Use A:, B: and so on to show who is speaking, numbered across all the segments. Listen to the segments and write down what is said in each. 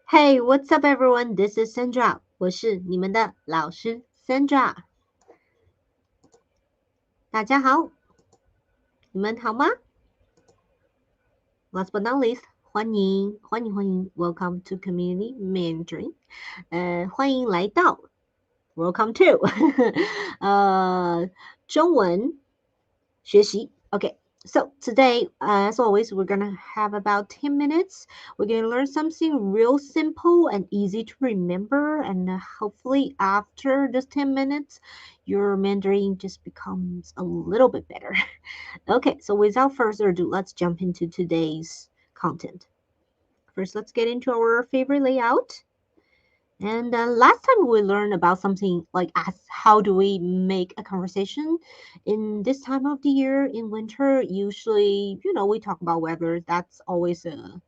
A: Hey, what's up, everyone? This is Sandra. 我是你们的老师 Sandra。大家好，你们好吗？Last but not least，欢迎，Welcome to Community Mandarin。欢迎来到 Welcome to 中文学习。Okay, so today, as always, we're gonna have about 10 minutes. We're gonna learn something real simple and easy to remember, and hopefully, after this 10 minutes, your Mandarin just becomes a little bit better. Okay, so without further ado, let's jump into today's content. First, let's get into our favorite layout. And last time we learned about something like how do we make a conversation in this time of the year in winter. Usually, we talk about weather. That's always a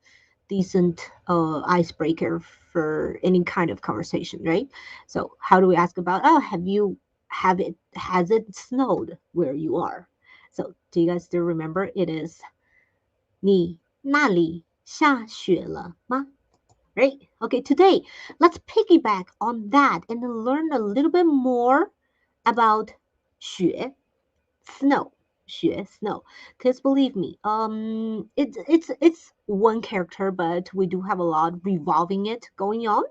A: decent icebreaker for any kind of conversation, right? So how do we ask about, oh, has it snowed where you are? So do you guys still remember? It is 你那里下雪了吗? Right? Okay, today let's piggyback on that and learn a little bit more about 雪 snow. 雪 snow. Because believe me, it's one character, but we do have a lot revolving it going on.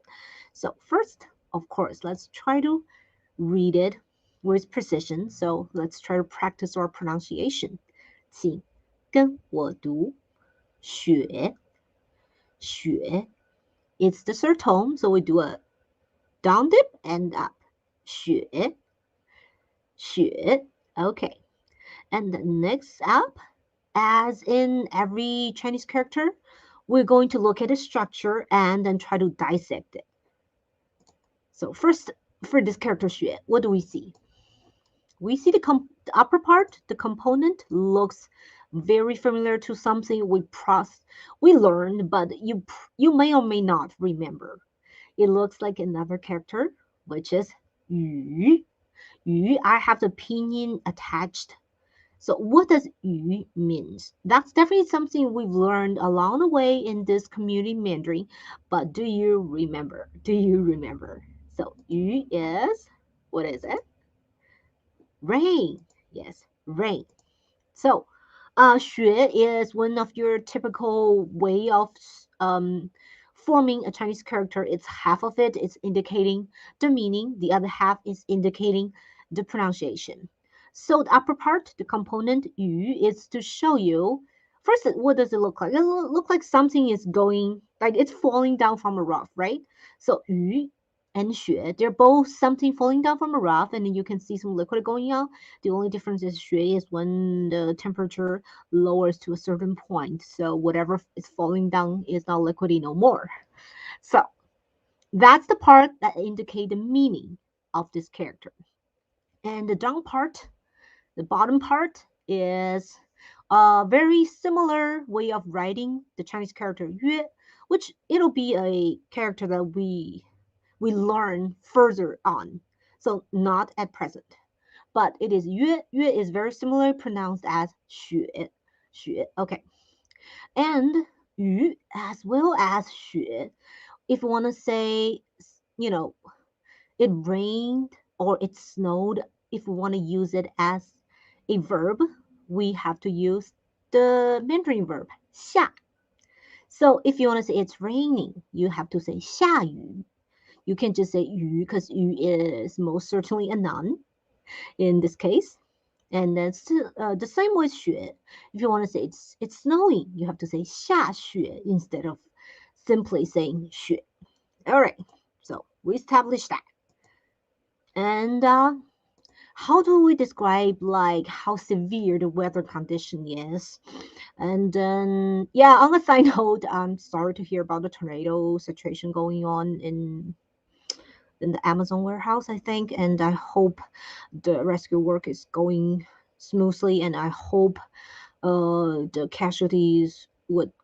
A: So first, of course, let's try to read it with precision. So let's try to practice our pronunciation. 请跟我读雪雪 It's the third tone, so we do a down dip and up. 雪 雪 Okay. And the next up, as in every Chinese character, we're going to look at the structure and then try to dissect it. So first, for this character 雪, what do we see? We see the upper part, the component looks very familiar to something we learned, but you may or may not remember. It looks like another character, which is 鱼. 鱼, I have the pinyin attached. So what does 鱼 means? That's definitely something we've learned along the way in this community Mandarin. But do you remember? Do you remember? So 鱼 is, what is it? Rain. Yes, rain. So 雪 is one of your typical way of forming a Chinese character. It's half of it is indicating the meaning, the other half is indicating the pronunciation. So the upper part, the component 语, is to show you first what does it look like? It look like something is going like it's falling down from a roof, right? So 雨 and 雪, they're both something falling down from a roof, and then you can see some liquid going out. The only difference is 雪 is when the temperature lowers to a certain point. So whatever is falling down is not liquidy no more. So that's the part that indicate the meaning of this character. And the down part, the bottom part, is a very similar way of writing the Chinese character 约, which it'll be a character that we learn further on. So not at present. But it is 约. 约 is very similarly pronounced as 雪. 雪. Okay. And 雨 as well as 雪. If you want to say, you know, it rained or it snowed, if we want to use it as a verb, we have to use the Mandarin verb 下. So if you want to say it's raining, you have to say 下雨. You can just say 雨 because 雨 is most certainly a noun in this case. And that's the same with 雪. If you want to say it's snowing, you have to say 下雪 instead of simply saying 雪. All right, so we established that. And how do we describe like how severe the weather condition is? And then yeah, on a side note, I'm sorry to hear about the tornado situation going on in the Amazon warehouse, I think, and I hope the rescue work is going smoothly, and I hope the casualties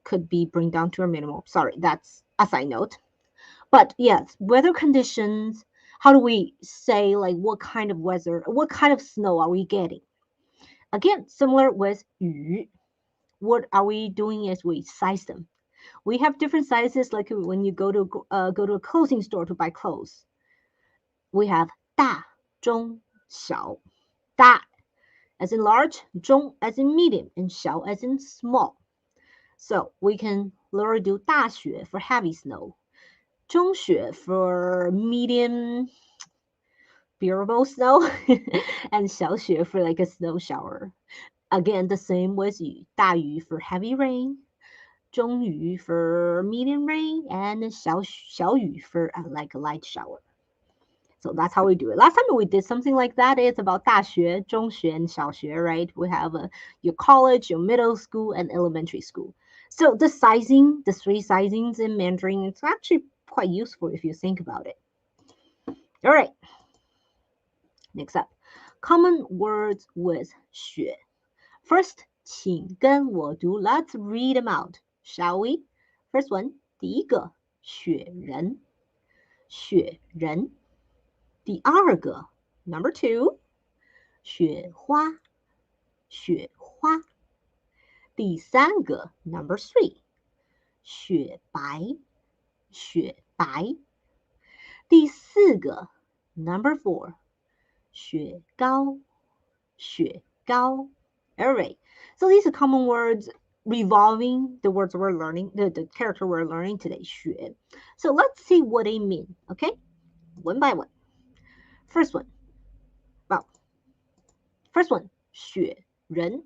A: could be bring down to a minimum. Sorry, that's a side note. But yes, weather conditions. How do we say like what kind of weather, what kind of snow are we getting? Again, similar with 雨. What are we doing is we size them. We have different sizes, like when you go to a clothing store to buy clothes. We have 大、中、小。大 as in large, 中 as in medium, and 小 as in small. So we can literally do 大雪 for heavy snow, 中雪 for medium bearable snow, and 小雪 for like a snow shower. Again, the same with 雨，大雨 for heavy rain, 中雨 for medium rain, and 小雨 for like a light shower. So that's how we do it. Last time we did something like that. It's about 大学, 中学, and 小学, right? We have your college, your middle school, and elementary school. So the sizing, the three sizings in Mandarin, it's actually quite useful if you think about it. All right. Next up, common words with 雪. First, 请跟我读. Let's read them out, shall we? First one, 第一个雪人，雪人。第二个 number two, 雪花，雪花。第三个 number three, 雪白，雪白。第四个 number four, 雪糕，雪糕。All right. So these are common words revolving the words we're learning, the character we're learning today, 雪. So let's see what they mean, okay? One by one. First one, 雪人.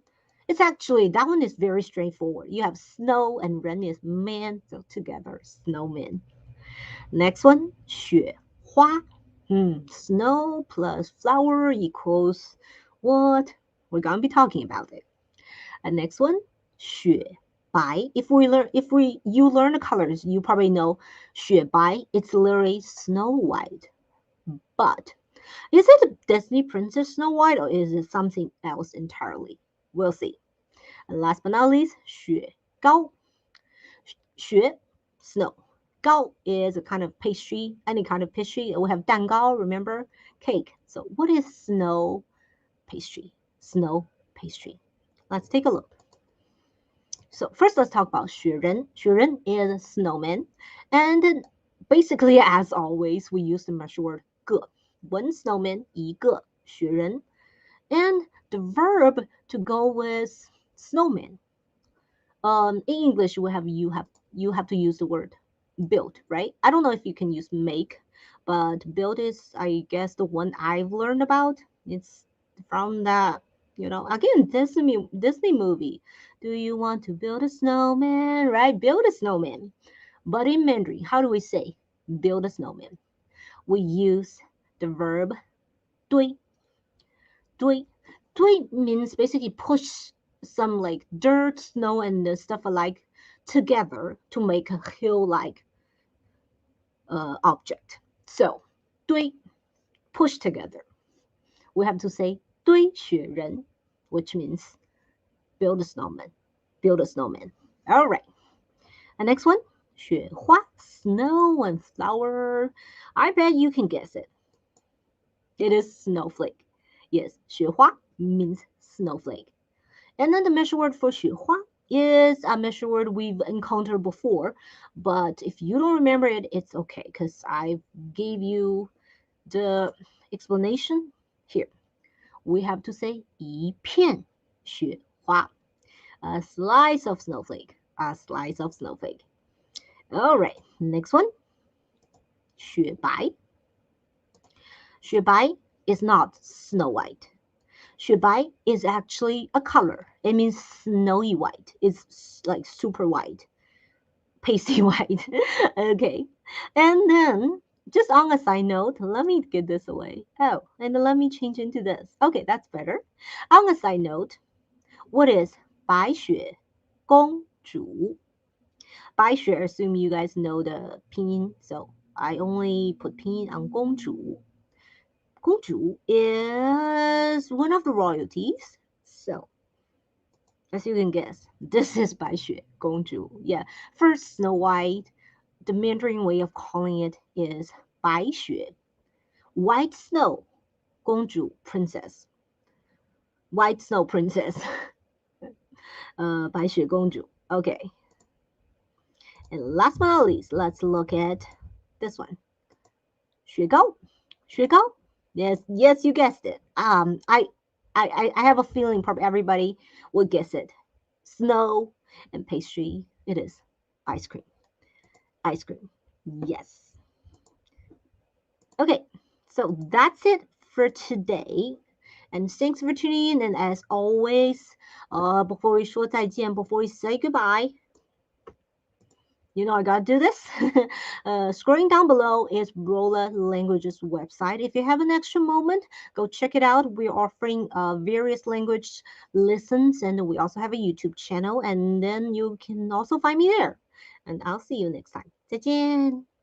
A: It's actually, that one is very straightforward. You have snow and 人 is man, so together, snowman. Next one, 雪花. Snow plus flower equals what? We're going to be talking about it. And next one, 雪白. If you learn the colors, you probably know 雪白, it's literally Snow White. But is it a Disney Princess Snow White or is it something else entirely? We'll see. And last but not least, 雪糕. 雪, snow. 糕 is a kind of pastry, any kind of pastry. We have 蛋糕, remember? Cake. So what is snow pastry? Snow pastry. Let's take a look. So first let's talk about 雪人. 雪人 is a snowman. And basically, as always, we use the measure word 个. One snowman, 一个雪人. And the verb to go with snowman. In English, you have to use the word build, right? I don't know if you can use make, but build is, I guess, the one I've learned about. It's from that, again, Disney movie. Do you want to build a snowman? Right? Build a snowman. But in Mandarin, how do we say build a snowman? We use the verb 堆. 堆 means basically push some like dirt, snow, and stuff alike together to make a hill-like object. So 堆 push together. We have to say 堆雪人, which means build a snowman. Build a snowman. All right. And next one, 雪花, snow and flower. I bet you can guess it. It is snowflake. Yes, 雪花 means snowflake. And then the measure word for 雪花 is a measure word we've encountered before. But if you don't remember it, it's okay because I gave you the explanation here. We have to say 一片雪花, a slice of snowflake. A slice of snowflake. All right, next one. 雪白. 雪白 is not Snow White. 雪白 is actually a color. It means snowy white. It's like super white. Pasty white. Okay. And then, just on a side note, let me get this away. Oh, and let me change into this. Okay, that's better. On a side note, what is 白雪公主? 白雪, assume you guys know the pinyin, so I only put pinyin on 公主. 公主 is one of the royalties. So, as you can guess, this is 白雪公主. Yeah, first Snow White, the Mandarin way of calling it is 白雪. White snow, 公主 princess. White snow princess. 白雪公主. Okay. And last but not least, let's look at this one. 雪糕,雪糕. Yes, yes, you guessed it. I have a feeling probably everybody would guess it. Snow and pastry. It is ice cream. Ice cream. Yes. Okay, so that's it for today. And thanks for tuning in. And as always, before we 说再见, before we say goodbye, you know I gotta do this. Scrolling down below is Rolla Languages website. If you have an extra moment, go check it out. We're offering various language lessons, and we also have a YouTube channel. And then you can also find me there. And I'll see you next time. 再见.